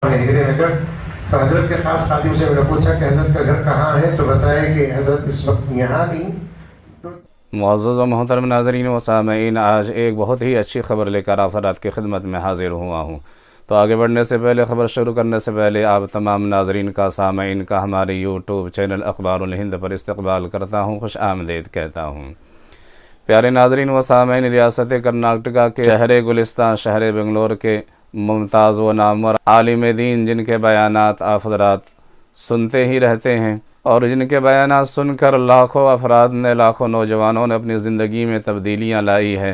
تو حضرت کے خاص خادم سے میں نے پوچھا کہ حضرت کا گھر کہاں ہے، تو بتایا کہ حضرت اس وقت یہاں نہیں۔ معزز و محترم ناظرین و سامعین، آج ایک بہت ہی اچھی خبر لے کر آپ حضرات کی خدمت میں حاضر ہوا ہوں۔ تو آگے بڑھنے سے پہلے، خبر شروع کرنے سے پہلے آپ تمام ناظرین کا، سامعین کا ہمارے یوٹیوب چینل اخبار الہند پر استقبال کرتا ہوں، خوش آمدید کہتا ہوں۔ پیارے ناظرین و سامعین، ریاست کرناٹکا کے شہر گلستان، شہر بنگلور کے ممتاز و نامور عالم دین، جن کے بیانات آپ حضرات سنتے ہی رہتے ہیں اور جن کے بیانات سن کر لاکھوں افراد نے، لاکھوں نوجوانوں نے اپنی زندگی میں تبدیلیاں لائی ہیں،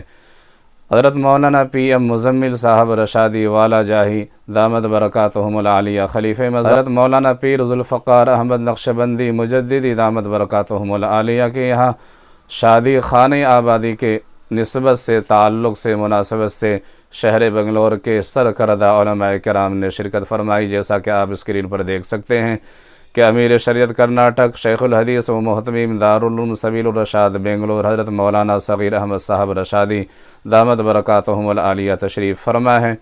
حضرت مولانا پی ایم مزمل صاحب رشادی والا جاہی دامت برکاتہم العالیہ، خلیفہ حضرت مولانا پیر ذوالفقار احمد نقشبندی مجددی دامت برکاتہم العالیہ کے یہاں شادی خانہ آبادی کے نسبت سے، تعلق سے، مناسبت سے شہر بنگلور کے سرکردہ علماء کرام نے شرکت فرمائی۔ جیسا کہ آپ اسکرین پر دیکھ سکتے ہیں کہ امیر شریعت کرناٹک، شیخ الحدیث و محتمیم دارالعلوم سبیل الرشاد بنگلور، حضرت مولانا صغیر احمد صاحب رشادی دامت برکاتہم العالیہ تشریف فرما ہے۔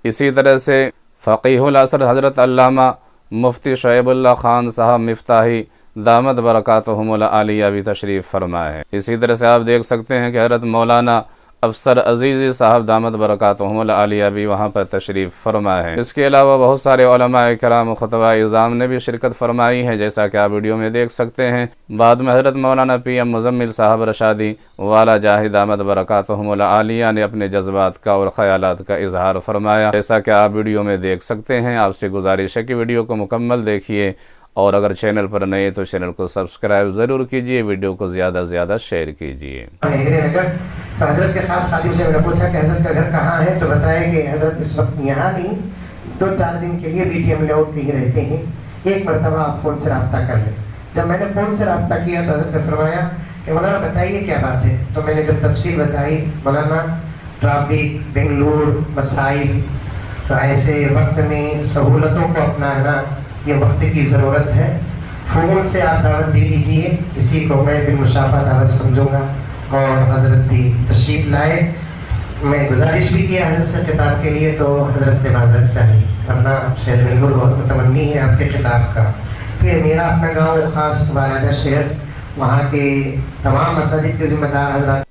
اسی طرح سے فقیہ العصر حضرت علامہ مفتی شعیب اللہ خان صاحب مفتاحی دامت برکاتہم العالیہ بھی تشریف فرما ہے۔ اسی طرح سے آپ دیکھ سکتے ہیں کہ حضرت مولانا افسر عزیزی صاحب دامت برکاتہم العالیہ بھی وہاں پر تشریف فرما ہے۔ اس کے علاوہ بہت سارے علماء کرام و خطبہ اعظام نے بھی شرکت فرمائی ہے، جیسا کہ آپ ویڈیو میں دیکھ سکتے ہیں۔ بعد میں حضرت مولانا پی ایم مزمل صاحب رشادی والا جاہی دامت برکاتہم العالیہ نے اپنے جذبات کا اور خیالات کا اظہار فرمایا، جیسا کہ آپ ویڈیو میں دیکھ سکتے ہیں۔ آپ سے گزارش ہے کہ ویڈیو کو مکمل دیکھیے، اور اگر چینل پر نئے تو چینل کو سبسکرائب ضرور کیجیے، ویڈیو کو زیادہ سے زیادہ شیئر کیجیے۔ تو حضرت کے خاص خادم سے میں نے پوچھا کہ حضرت کا گھر کہاں ہے، تو بتایا کہ حضرت اس وقت یہاں نہیں، 2-4 دن کے لیے بی ٹی ایم لیاؤٹ کہیں رہتے ہیں، ایک مرتبہ آپ فون سے رابطہ کر لیں۔ جب میں نے فون سے رابطہ کیا تو حضرت نے فرمایا کہ مولانا بتائیے کیا بات ہے۔ تو میں نے جب تفصیل بتائی، مولانا ٹرافک، بنگلور، مسائل، تو ایسے وقت میں سہولتوں کو اپنانا یہ وقت کی ضرورت ہے، فون سے آپ دعوت دے دیجئے، اسی کو میں بالمشافہ دعوت سمجھوں گا۔ اور حضرت بھی تشریف لائے، میں گزارش بھی کیا حضرت سے خطاب کے لیے، تو حضرت نے معذرت چاہی، ورنہ شہر بنگلور بہت متمنی ہے آپ کے خطاب کا۔ پھر میرا اپنا گاؤں خاص والدہ شہر، وہاں کے تمام مساجد کے ذمہ دار حضرات